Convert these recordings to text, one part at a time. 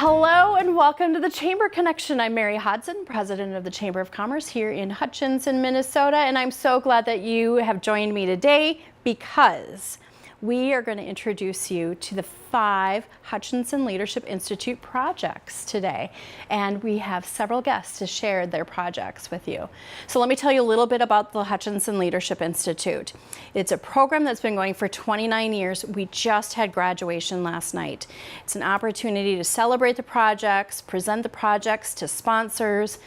Hello and welcome to the Chamber Connection. I'm Mary Hodson, President of the Chamber of Commerce here in Hutchinson, Minnesota, and I'm so glad that you have joined me today because we are going to introduce you to the 5 Hutchinson Leadership Institute projects today, and we have several guests to share their projects with you. So let me tell you a little bit about the Hutchinson Leadership Institute. It's a program that's been going for 29 years. We just had graduation last night. It's an opportunity to celebrate the projects, present the projects to sponsors,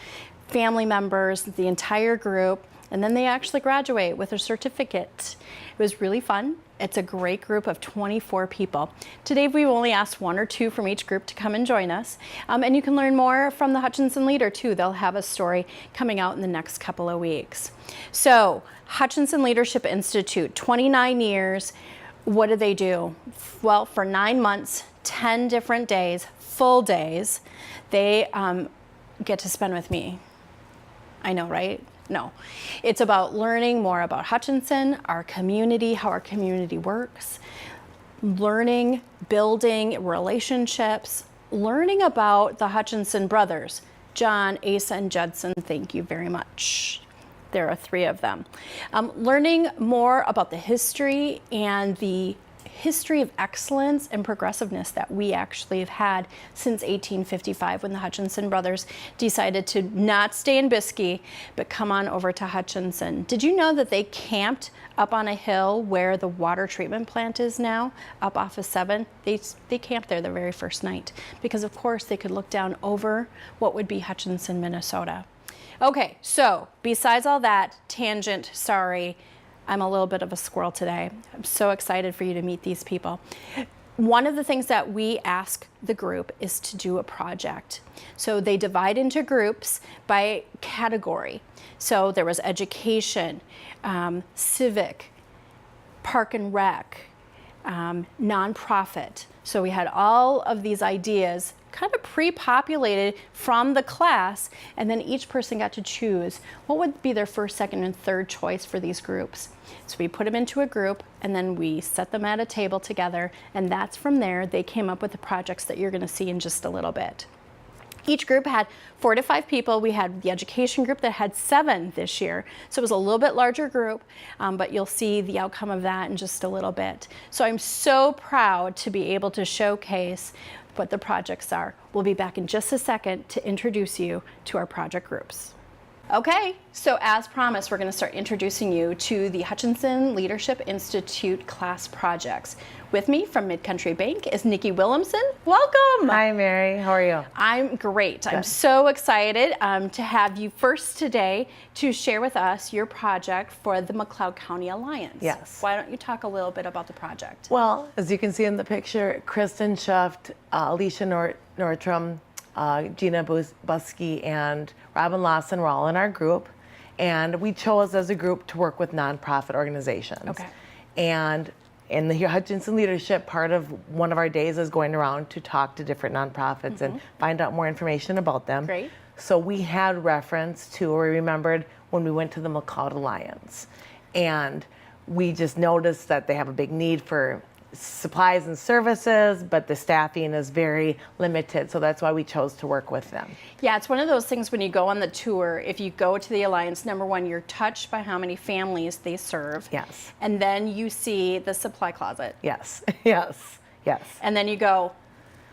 family members, the entire group, and then they actually graduate with a certificate. It was really fun. It's a great group of 24 people. Today we've only asked 1 or 2 from each group to come and join us. And you can learn more from the Hutchinson Leader too. They'll have a story coming out in the next couple of weeks. So Hutchinson Leadership Institute, 29 years. What do they do? Well, for 9 months, 10 different days, full days, they get to spend with me. I know, right? No, it's about learning more about Hutchinson, our community, how our community works, learning, building relationships, learning about the Hutchinson brothers, John, Asa, and Judson. Thank you very much. There are 3 of them. Learning more about the history and the history of excellence and progressiveness that we actually have had since 1855 when the Hutchinson brothers decided to not stay in Biskie but come on over to Hutchinson. Did you know that they camped up on a hill where the water treatment plant is now, up off of 7? They camped there the very first night because of course they could look down over what would be Hutchinson, Minnesota. Okay, so besides all that tangent, sorry, I'm a little bit of a squirrel today. I'm so excited for you to meet these people. One of the things that we ask the group is to do a project. So they divide into groups by category. So there was education, civic, park and rec, nonprofit. So we had all of these ideas kind of pre-populated from the class, and then each person got to choose what would be their first, second, and third choice for these groups. So we put them into a group, and then we set them at a table together, and that's from there they came up with the projects that you're going to see in just a little bit. Each group had 4 to 5 people. We had the education group that had 7 this year. So it was a little bit larger group, but you'll see the outcome of that in just a little bit. So I'm so proud to be able to showcase what the projects are. We'll be back in just a second to introduce you to our project groups. Okay, so as promised, we're going to start introducing you to the Hutchinson Leadership Institute class projects. With me from Mid-Country Bank is Nikki Williamson. Welcome. Hi, Mary. How are you? I'm great. Good. I'm so excited to have you first today to share with us your project for the McLeod County Alliance. Yes. Why don't you talk a little bit about the project? Well, as you can see in the picture, Kristen Schuft, Alicia Nordstrom, Gina Busky, and Robin Lawson were all in our group, and we chose as a group to work with nonprofit organizations. Okay. And in the Hutchinson Leadership, part of one of our days is going around to talk to different nonprofits and find out more information about them. Great. So we had reference to, or we remembered when we went to the McLeod Alliance, and we just noticed that they have a big need for supplies and services, but the staffing is very limited, so that's why we chose to work with them. Yeah, it's one of those things when you go on the tour, if you go to the Alliance, number one, you're touched by how many families they serve. Yes. And then you see the supply closet. Yes, yes, yes. And then you go,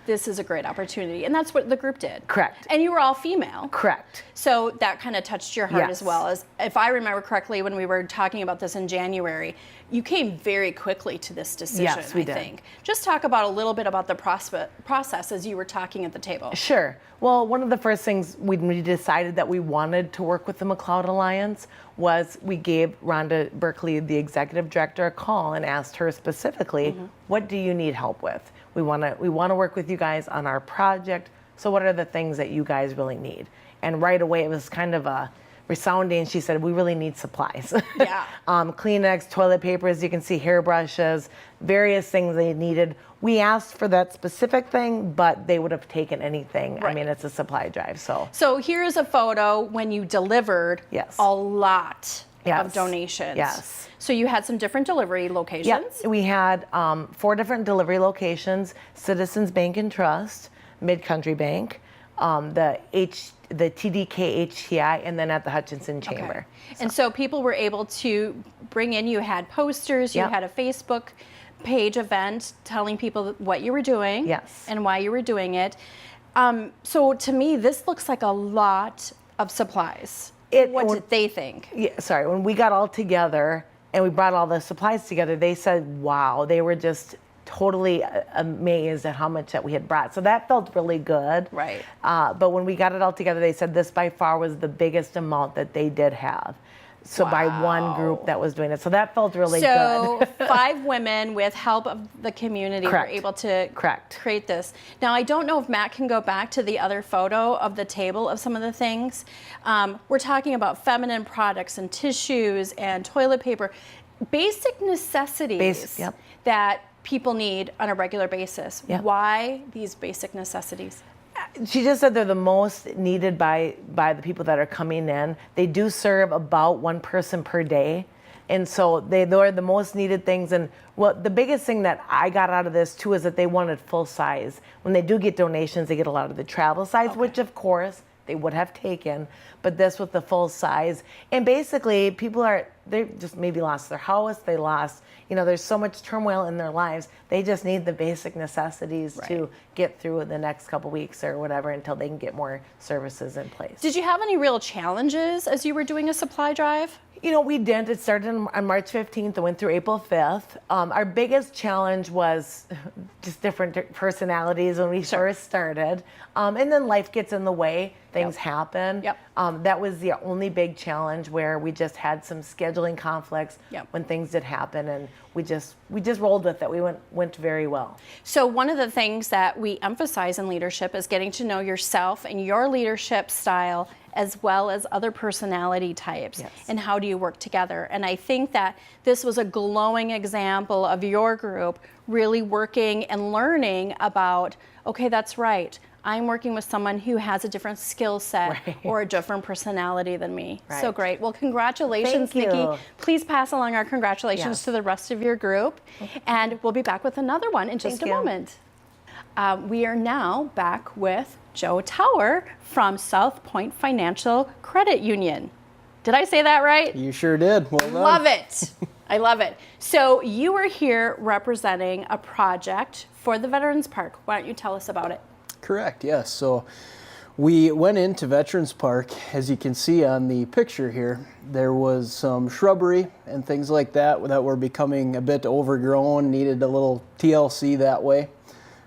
this is a great opportunity. And that's what the group did. Correct. And you were all female. Correct. So that kind of touched your heart Yes. as well. As if I remember correctly, when we were talking about this in January, you came very quickly to this decision, Yes, we I did. think. Just talk about a little bit about the process as you were talking at the table. Sure. Well, one of the first things when we decided that we wanted to work with the McLeod Alliance was we gave Rhonda Berkeley, the executive director, a call and asked her specifically, what do you need help with? We want to work with you guys on our project. So what are the things that you guys really need? And right away it was kind of a resounding. She said, we really need supplies. Yeah. Kleenex, toilet paper, as you can see, hairbrushes, various things they needed. We asked for that specific thing, but they would have taken anything. Right. I mean, it's a supply drive, so. So here's a photo when you delivered Yes. a lot Yes. of donations. Yes. So you had some different delivery locations. Yeah, we had 4 different delivery locations: Citizens Bank and Trust, Mid-Country Bank, the TDK HTI, and then at the Hutchinson Chamber. Okay. And so people were able to bring in, you had posters, you Yep. had a Facebook page event telling people what you were doing Yes. and why you were doing it. So to me, this looks like a lot of supplies. What did they think? Yeah, sorry, when we got all together and we brought all the supplies together, they said, wow, they were just totally amazed at how much that we had brought. So that felt really good. Right. But when we got it all together, they said this by far was the biggest amount that they did have. So by one group that was doing it. So that felt really good. So 5 women with help of the community Correct. were able to Correct. create this. Now, I don't know if Matt can go back to the other photo of the table of some of the things. We're talking about feminine products and tissues and toilet paper, basic necessities Yep. that people need on a regular basis. Yep. Why these basic necessities? She just said they're the most needed by the people that are coming in. They do serve about one person per day. And so they're the most needed things. And the biggest thing that I got out of this too is that they wanted full size. When they do get donations, they get a lot of the travel size, which of course they would have taken, but this with the full size. And basically they just maybe lost their house, they lost, there's so much turmoil in their lives. They just need the basic necessities to get through the next couple weeks or whatever until they can get more services in place. Did you have any real challenges as you were doing a supply drive? We didn't. It started on March 15th and went through April 5th. Our biggest challenge was just different personalities when we first started. And then life gets in the way. Things happen. Yep. That was the only big challenge where we just had some scheduling conflicts when things did happen. And we just rolled with it. We went very well. So one of the things that we emphasize in leadership is getting to know yourself and your leadership style as well as other personality types. Yes. And how do you work together? And I think that this was a glowing example of your group really working and learning about, okay, that's right. I'm working with someone who has a different skill set or a different personality than me. Right. So great. Well, congratulations, Thank you. Nikki. Please pass along our congratulations to the rest of your group. And we'll be back with another one in just Thank a you. moment. We are now back with Joe Tower from South Point Financial Credit Union. Did I say that right? You sure did. Well done. Love it. I love it. So you were here representing a project for the Veterans Park. Why don't you tell us about it? Correct, yes. So we went into Veterans Park. As you can see on the picture here, there was some shrubbery and things like that were becoming a bit overgrown, needed a little TLC that way.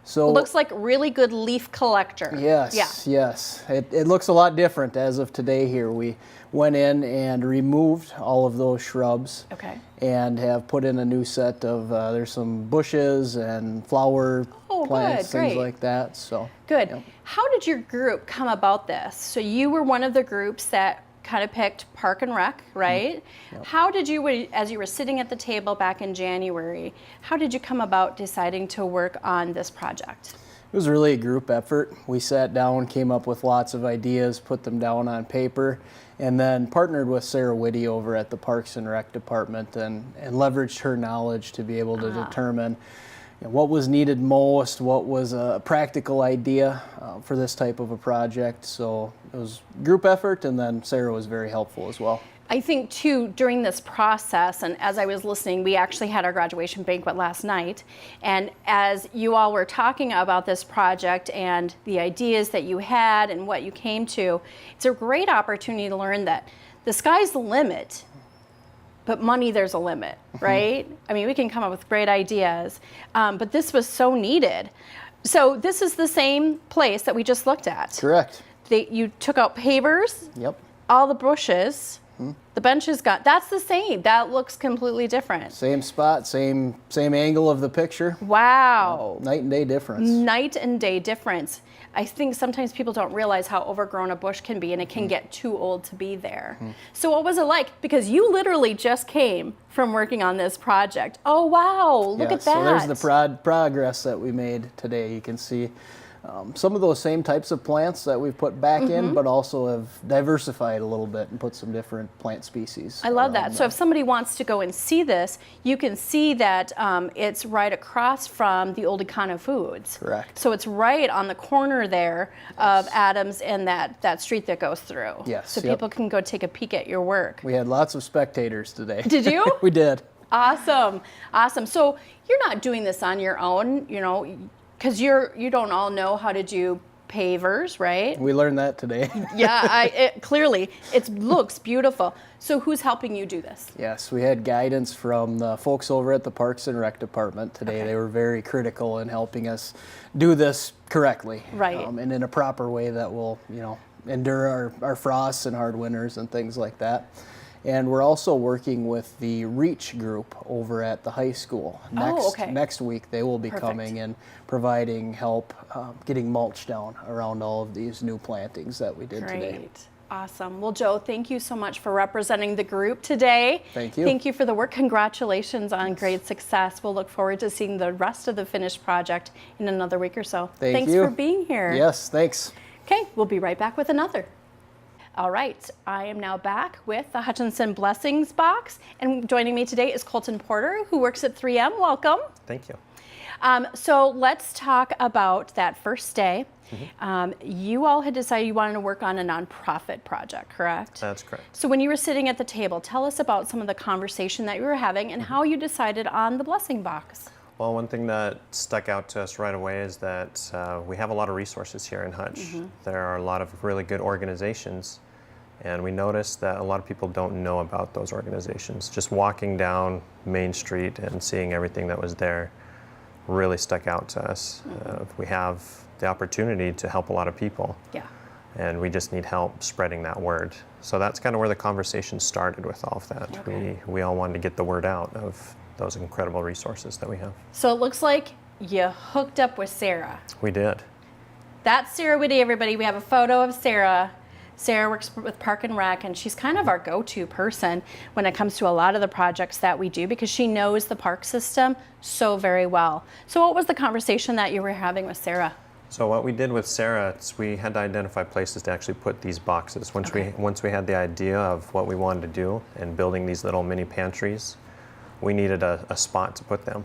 So It looks like really good leaf collector. yes, yes. It looks a lot different as of today here. We went in and removed all of those shrubs. Okay. And have put in a new set of, there's some bushes and flower plants, good, things great. like that. So Good. Yep. How did your group come about this? So you were one of the groups that kind of picked Park and Rec, right? Yep. How did you, as you were sitting at the table back in January, how did you come about deciding to work on this project? It was really a group effort. We sat down, came up with lots of ideas, put them down on paper, and then partnered with Sarah Whitty over at the Parks and Rec Department and leveraged her knowledge to be able to determine what was needed most, what was a practical idea for this type of a project. So it was group effort, and then Sarah was very helpful as well. I think too, during this process, and as I was listening, we actually had our graduation banquet last night, and as you all were talking about this project and the ideas that you had and what you came to, it's a great opportunity to learn that the sky's the limit, but money, there's a limit, right? I mean, we can come up with great ideas, but this was so needed. So this is the same place that we just looked at. Correct. You took out pavers, Yep. all the bushes, the benches that's the same. That looks completely different. Same spot, same angle of the picture. Wow. Night and day difference. Night and day difference. I think sometimes people don't realize how overgrown a bush can be and it can get too old to be there. So what was it like? Because you literally just came from working on this project. Oh, wow. Look at that. So there's the progress that we made today. You can see some of those same types of plants that we've put back in, but also have diversified a little bit and put some different plant species. I love around that. So if somebody wants to go and see this, you can see that it's right across from the old Econo Foods. Correct. So it's right on the corner there of Adams and that street that goes through. Yes, So yep. people can go take a peek at your work. We had lots of spectators today. Did you? We did. Awesome. So you're not doing this on your own, because you don't all know how to do pavers, right? We learned that today. Yeah, clearly it looks beautiful. So who's helping you do this? Yes, we had guidance from the folks over at the Parks and Rec Department today. Okay. They were very critical in helping us do this correctly. Right. And in a proper way that will, endure our frosts and hard winters and things like that. And we're also working with the REACH group over at the high school. Okay. Next week they will be Perfect. coming and providing help getting mulch down around all of these new plantings that we did today. Great. Awesome. Well, Joe, thank you so much for representing the group today. Thank you. Thank you for the work. Congratulations on great success. We'll look forward to seeing the rest of the finished project in another week or so. Thanks for being here. Yes, thanks. Okay, we'll be right back with another. All right, I am now back with the Hutchinson Blessings box, and joining me today is Colton Porter, who works at 3M. Welcome. Thank you. So let's talk about that first day. You all had decided you wanted to work on a nonprofit project, correct? That's correct. So when you were sitting at the table, tell us about some of the conversation that you were having and how you decided on the blessing box. Well, one thing that stuck out to us right away is that we have a lot of resources here in Hutch. There are a lot of really good organizations, and we noticed that a lot of people don't know about those organizations. Just walking down Main Street and seeing everything that was there really stuck out to us. We have the opportunity to help a lot of people. Yeah. And we just need help spreading that word. So that's kind of where the conversation started with all of that. Okay. We all wanted to get the word out of those incredible resources that we have. So it looks like you hooked up with Sarah. We did. That's Sarah Whitty, everybody. We have a photo of Sarah. Sarah works with Park and Rec, and she's kind of our go-to person when it comes to a lot of the projects that we do because she knows the park system so very well. So what was the conversation that you were having with Sarah? So what we did with Sarah is we had to identify places to actually put these boxes. Once we had the idea of what we wanted to do and building these little mini pantries, we needed a spot to put them.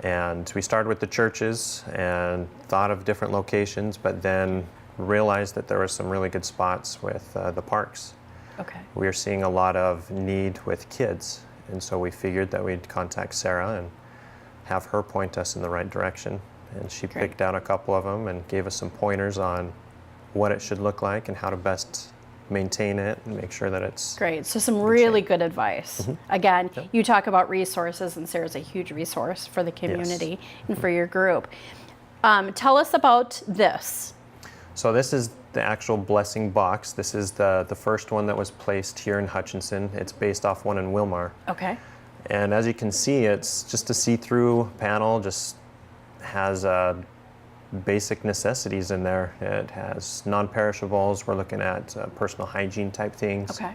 And we started with the churches and thought of different locations, but then realized that there were some really good spots with the parks. Okay. We are seeing a lot of need with kids, and so we figured that we'd contact Sarah and have her point us in the right direction. And she Great. picked out a couple of them and gave us some pointers on what it should look like and how to best maintain it and make sure that it's Great. So some really good advice. Again, you talk about resources, and Sarah's a huge resource for the community and for your group. Tell us about this. So this is the actual blessing box. This is the first one that was placed here in Hutchinson. It's based off one in Wilmar. Okay. And as you can see, it's just a see-through panel, just has basic necessities in there. It has non-perishables. We're looking at personal hygiene type things. Okay.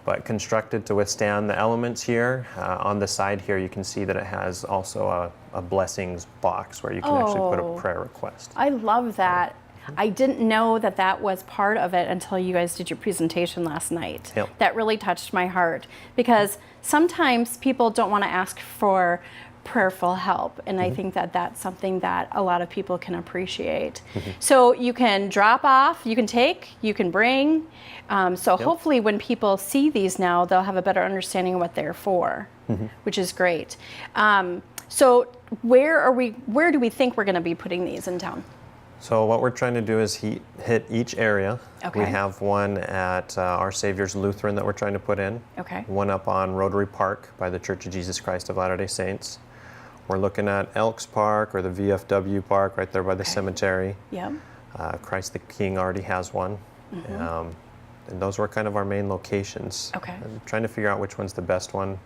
But constructed to withstand the elements here. On the side here, you can see that it has also a blessings box where you can actually put a prayer request. I love that. I didn't know that that was part of it until you guys did your presentation last night. Yep. That really touched my heart because sometimes people don't want to ask for prayerful help, and I think that that's something that a lot of people can appreciate. So you can drop off, you can take, you can bring. So hopefully when people see these now, they'll have a better understanding of what they're for, which is great. So where do we think we're going to be putting these in town? So what we're trying to do is hit each area. Okay. We have one at Our Savior's Lutheran that we're trying to put in. Okay. One up on Rotary Park by the Church of Jesus Christ of Latter-day Saints. We're looking at Elks Park or the VFW Park right there by the cemetery. Yeah. Christ the King already has one. And those were kind of our main locations. Okay. And trying to figure out which one's the best one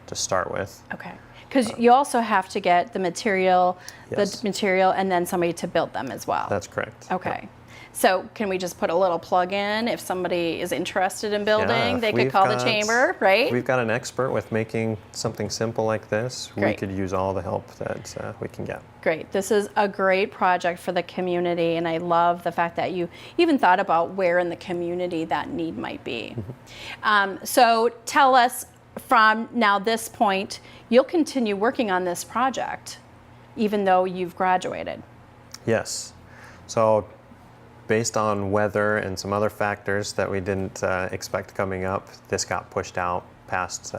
to start with. Okay. Because you also have to get the material, Yes. and then somebody to build them as well. That's correct. Okay. Yep. So can we just put a little plug in if somebody is interested in building? Yeah, They if could we've call the got- chamber, right? We've got an expert with making something simple like this. Great. We could use all the help that we can get. Great. This is a great project for the community, and I love the fact that you even thought about where in the community that need might be. So tell us, from now this point, you'll continue working on this project even though you've graduated. Yes. So based on weather and some other factors that we didn't expect coming up, this got pushed out past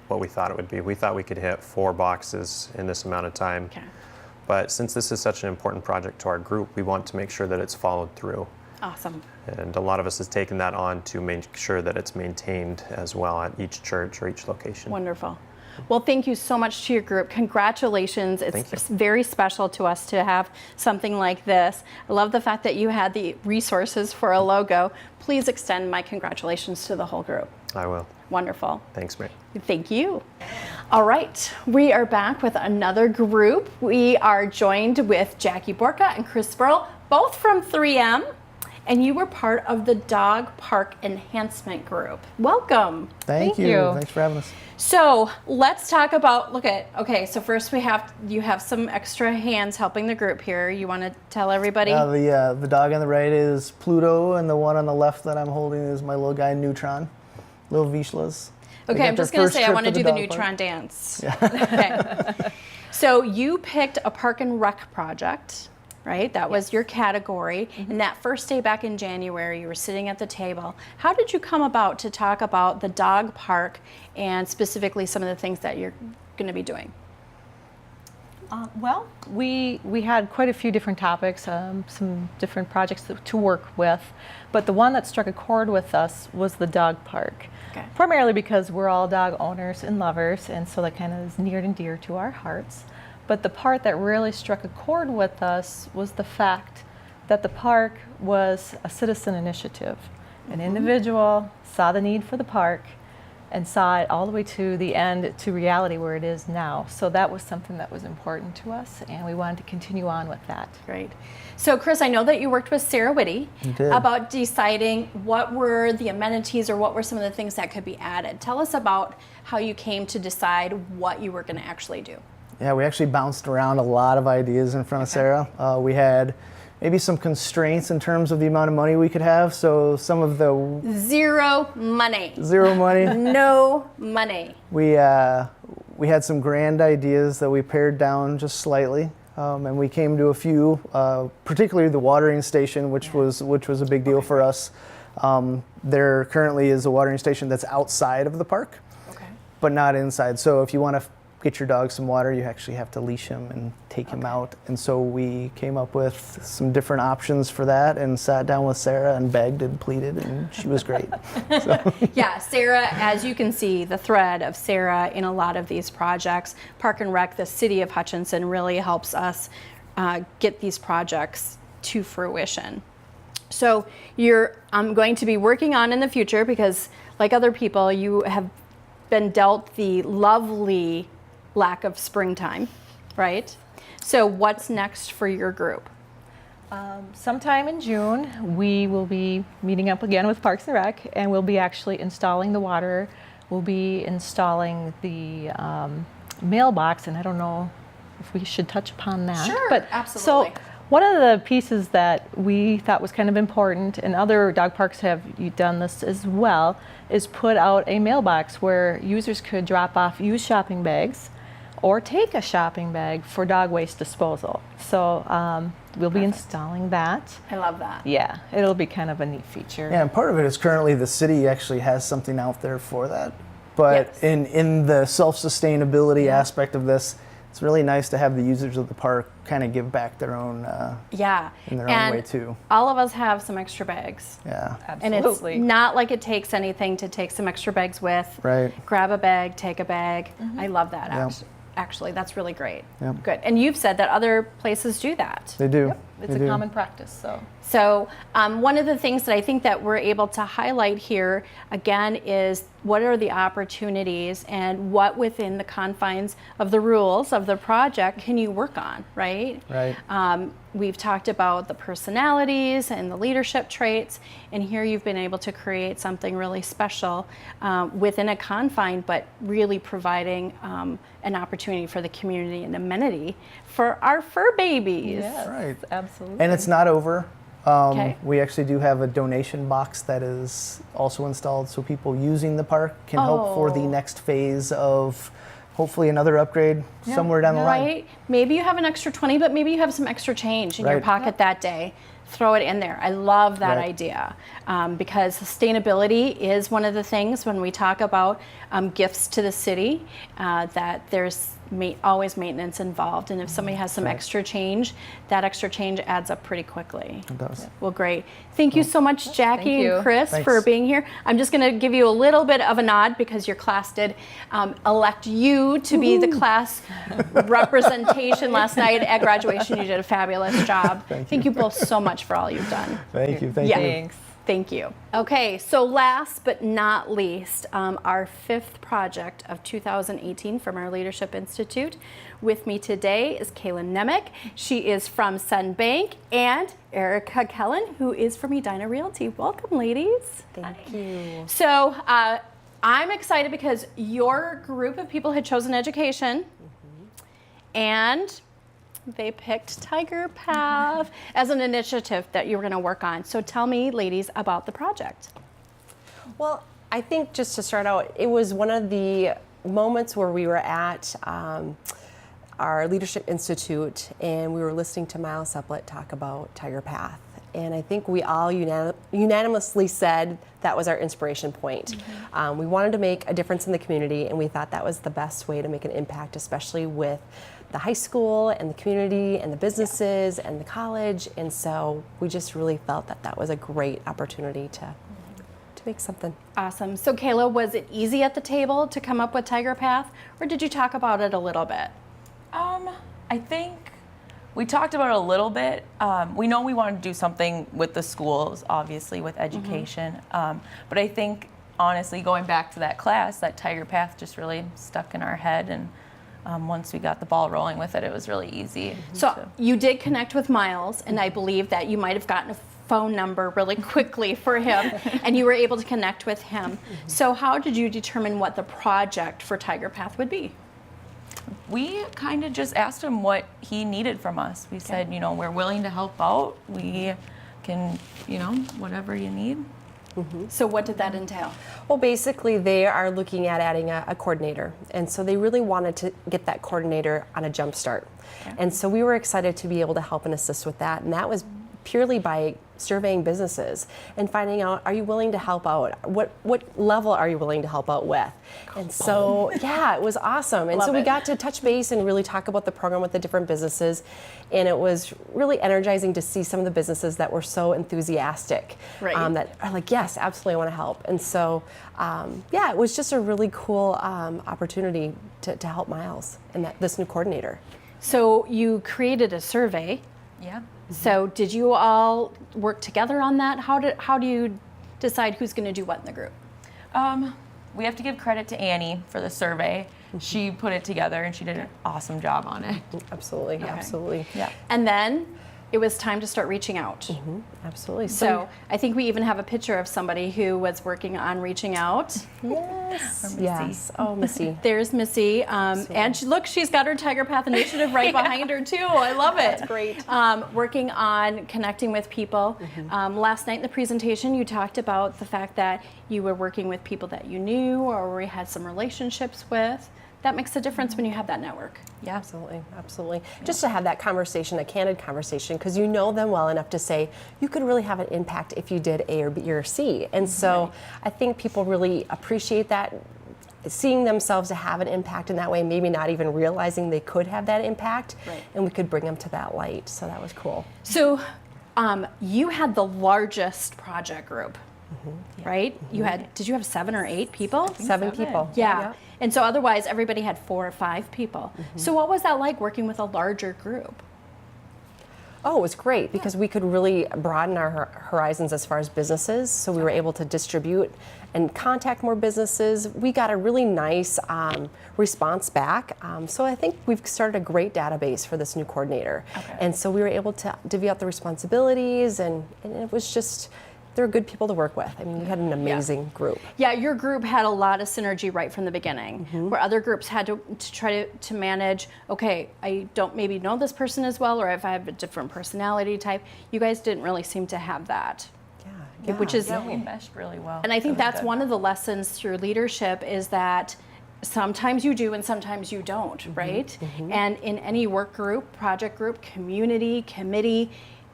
what we thought it would be. We thought we could hit 4 boxes in this amount of time. Okay. But since this is such an important project to our group, we want to make sure that it's followed through. Awesome. And a lot of us has taken that on to make sure that it's maintained as well at each church or each location. Wonderful. Well, thank you so much to your group. Congratulations. Thank It's you. very special to us to have something like this. I love the fact that you had the resources for a logo. Please extend my congratulations to the whole group. I will. Wonderful. Thanks, Mary. Thank you. All right, we are back with another group. We are joined with Jackie Borka and Chris Burl, both from 3M, and you were part of the Dog Park Enhancement Group. Welcome. Thank you. Thanks for having us. So let's talk about, okay, so first you have some extra hands helping the group here. You want to tell everybody? The dog on the right is Pluto, and the one on the left that I'm holding is my little guy Neutron, little Vizslas. They Okay, got I'm their just going to first say I trip want to do the the dog park. Neutron dance. Okay. So you picked a park and rec project, right? That was your category. And that first day back in January, you were sitting at the table. How did you come about to talk about the dog park and specifically some of the things that you're going to be doing? Well, we had quite a few different topics, some different projects to work with, but the one that struck a chord with us was the dog park. Okay. Primarily because we're all dog owners and lovers, and so that kind of is near and dear to our hearts. But the part that really struck a chord with us was the fact that the park was a citizen initiative. An individual saw the need for the park and saw it all the way to the end, to reality where it is now. So that was something that was important to us, and we wanted to continue on with that. Great. So, Chris, I know that you worked with Sarah Whitty did. about deciding what were the amenities or what were some of the things that could be added. Tell us about how you came to decide what you were going to actually do. Yeah, we actually bounced around a lot of ideas in front of Sarah. We had maybe some constraints in terms of the amount of money we could have. So some of the Zero money. zero money. No money. We had some grand ideas that we pared down just slightly, and we came to a few, particularly the watering station, which was a big deal for us. There currently is a watering station that's outside of the park, Okay. but not inside. So if you want to get your dog some water, you actually have to leash him and take him out. And so we came up with some different options for that and sat down with Sarah and begged and pleaded, and she was great. Yeah, Sarah, as you can see, the thread of Sarah in a lot of these projects, Park and Rec, the city of Hutchinson, really helps us get these projects to fruition. So I'm going to be working on in the future because, like other people, you have been dealt the lovely lack of springtime, right? So what's next for your group? Sometime in June, we will be meeting up again with Parks and Rec, and we'll be actually installing the water. We'll be installing the mailbox, and I don't know if we should touch upon that. Sure, but absolutely. So one of the pieces that we thought was kind of important, and other dog parks have done this as well, is put out a mailbox where users could drop off used shopping bags or take a shopping bag for dog waste disposal. So we'll be installing that. I love that. Yeah, it'll be kind of a neat feature. Yeah, and part of it is currently the city actually has something out there for that. But Yes. in the self-sustainability aspect of this, it's really nice to have the users of the park kind of give back their own, Yeah. in their and own way too. all of us have some extra bags. Yeah, And it's Absolutely. not like it takes anything to take some extra bags with. right. Grab a bag, take a bag. I love that. Yeah. Actually, that's really great. Yeah. Good. And you've said that other places do that. They do. it's They a do. common practice. So So one of the things that I think that we're able to highlight here again is what are the opportunities and what within the confines of the rules of the project can you work on, right? Right. We've talked about the personalities and the leadership traits, and here you've been able to create something really special within a confine, but really providing an opportunity for the community and amenity for our fur babies. yes, Right. absolutely. And it's not over. Okay. We actually do have a donation box that is also installed so people using the park can help for the Oh. next phase of hopefully another upgrade somewhere down the line. Right? Maybe you have an extra 20, but maybe you have some extra change in your Right. pocket that day. Throw it in there. I love that Right. idea because sustainability is one of the things when we talk about gifts to the city that there's always maintenance involved. And if somebody has some extra change, that extra change adds up pretty quickly. It does. Well, great. Thank you so much, Jackie Thank you. and Chris, Thanks. for being here. I'm just going to give you a little bit of a nod because your class did elect you to be the class representation last night at graduation. You did a fabulous job. Thank you both so much for all you've done. Thank you. Thank Yeah. you. Thanks. Thank you. Okay, so last but not least, our fifth project of 2018 from our Leadership Institute. With me today is Kaylin Nemec. She is from Sun Bank, and Erica Kellen, who is from Edina Realty. Welcome, ladies. Thank you. So I'm excited because your group of people had chosen education, and they picked Tiger Path as an initiative that you were going to work on. So tell me, ladies, about the project. Well, I think just to start out, it was one of the moments where we were at our Leadership Institute and we were listening to Miles Seplet talk about Tiger Path. And I think we all unanimously said that was our inspiration point. We wanted to make a difference in the community, and we thought that was the best way to make an impact, especially with the high school and the community and the businesses and the college. And so we just really felt that that was a great opportunity to make something. Awesome. So Kayla, was it easy at the table to come up with Tiger Path, or did you talk about it a little bit? I think we talked about it a little bit. We know we wanted to do something with the schools, obviously, with education. But I think, honestly, going back to that class, that Tiger Path just really stuck in our head. And once we got the ball rolling with it, it was really easy. So you did connect with Miles, and I believe that you might have gotten a phone number really quickly for him, and you were able to connect with him. So how did you determine what the project for Tiger Path would be? We kind of just asked him what he needed from us. We said, you know, we're willing to help out. We can, you know, whatever you need. So what did that entail? Well, basically, they are looking at adding a coordinator. And so they really wanted to get that coordinator on a jump start. And so we were excited to be able to help and assist with that. And that was purely by surveying businesses and finding out, are you willing to help out? What level are you willing to help out with? And so, yeah, it was awesome. And so we got to touch base and really talk about the program with the different businesses. And it was really energizing to see some of the businesses that were so enthusiastic, Right. that are like, yes, absolutely, I want to help. And so, yeah, it was just a really cool opportunity to help Miles and this new coordinator. So you created a survey. Yeah. So did you all work together on that? How do you decide who's going to do what in the group? We have to give credit to Annie for the survey. She put it together and she did an awesome job on it. Absolutely, absolutely. Yeah. And then it was time to start reaching out. Absolutely. So I think we even have a picture of somebody who was working on reaching out. yes, yes. Oh, Missy. There's Missy, and she's got her Tiger Path initiative right behind her too. I love it. That's great. Working on connecting with people. Last night in the presentation, you talked about the fact that you were working with people that you knew or you had some relationships with. That makes a difference when you have that network. Yeah, absolutely, absolutely. Just to have that conversation, a candid conversation, because you know them well enough to say, you could really have an impact if you did A or B or C. And so I think people really appreciate that, seeing themselves to have an impact in that way, maybe not even realizing they could have that impact, and we could bring them to that light. So that was cool. So you had the largest project group, right? Did you have 7 or 8 people? 7 people. Yeah. And so otherwise everybody had 4 or 5 people. So what was that like working with a larger group? Oh, it was great because we could really broaden our horizons as far as businesses. So we were able to distribute and contact more businesses. We got a really nice response back. So I think we've started a great database for this new coordinator. And so we were able to divvy up the responsibilities, and it was just, they're good people to work with. I mean, we had an amazing group. Yeah, your group had a lot of synergy right from the beginning, where other groups had to try to manage, okay, I don't maybe know this person as well, or if I have a different personality type. You guys didn't really seem to have that. Which is, we meshed really well. and I think It was that's good. one of the lessons through leadership is that sometimes you do and sometimes you don't, right? And in any work group, project group, community, committee,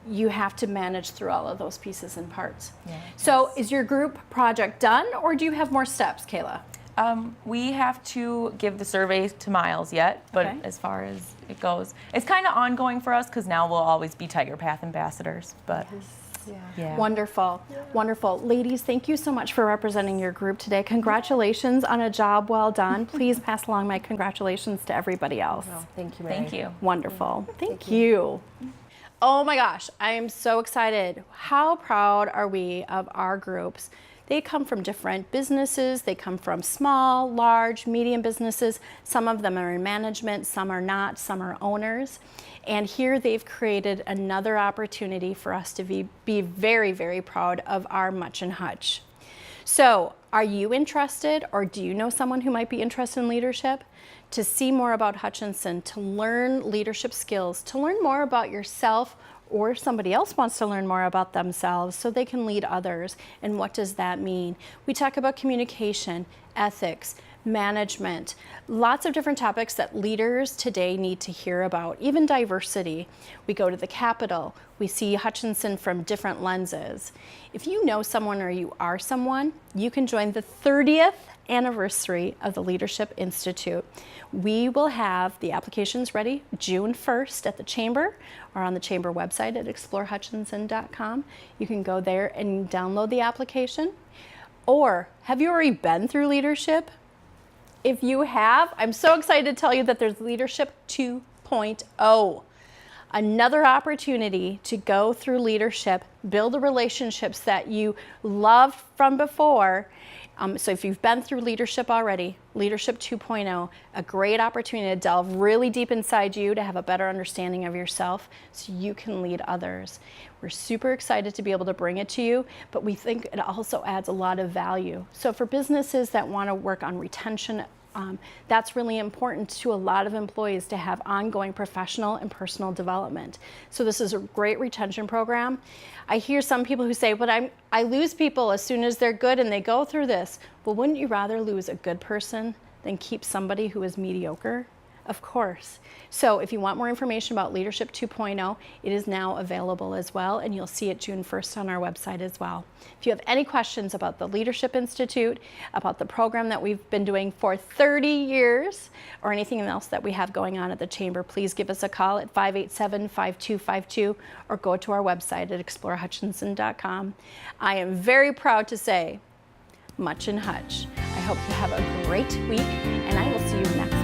you have to manage through all of those pieces and parts. So is your group project done, or do you have more steps, Kayla? We have to give the survey to Miles yet, but Okay. as far as it goes, it's kind of ongoing for us because now we'll always be Tiger Path ambassadors. But yeah. Wonderful, wonderful. Ladies, thank you so much for representing your group today. Congratulations on a job well done. Please pass along my congratulations to everybody else. Thank you, Mary. Thank you. Wonderful. Thank you. Oh my gosh, I am so excited. How proud are we of our groups? They come from different businesses. They come from small, large, medium businesses. Some of them are in management, some are not, some are owners. And here they've created another opportunity for us to be very, very proud of our Much and Hutch. So, are you interested, or do you know someone who might be interested in leadership? To see more about Hutchinson, to learn leadership skills, to learn more about yourself, or somebody else wants to learn more about themselves so they can lead others. And what does that mean? We talk about communication, ethics, management, lots of different topics that leaders today need to hear about, even diversity. We go to the Capitol, we see Hutchinson from different lenses. If you know someone or you are someone, you can join the 30th anniversary of the Leadership Institute. We will have the applications ready June 1st at the Chamber or on the Chamber website at explorehutchinson.com. You can go there and download the application. Or have you already been through leadership? If you have, I'm so excited to tell you that there's Leadership 2.0. Another opportunity to go through leadership, build the relationships that you loved from before. So if you've been through leadership already, Leadership 2.0, a great opportunity to delve really deep inside you to have a better understanding of yourself so you can lead others. We're super excited to be able to bring it to you, but we think it also adds a lot of value. So for businesses that want to work on retention, that's really important to a lot of employees to have ongoing professional and personal development. So this is a great retention program. I hear some people who say, but I lose people as soon as they're good and they go through this. Well, wouldn't you rather lose a good person than keep somebody who is mediocre? Of course. So if you want more information about Leadership 2.0, it is now available as well, and you'll see it June 1st on our website as well. If you have any questions about the Leadership Institute, about the program that we've been doing for 30 years, or anything else that we have going on at the Chamber, please give us a call at 587-5252 or go to our website at explorehutchinson.com. I am very proud to say, Much and Hutch. I hope you have a great week, and I will see you next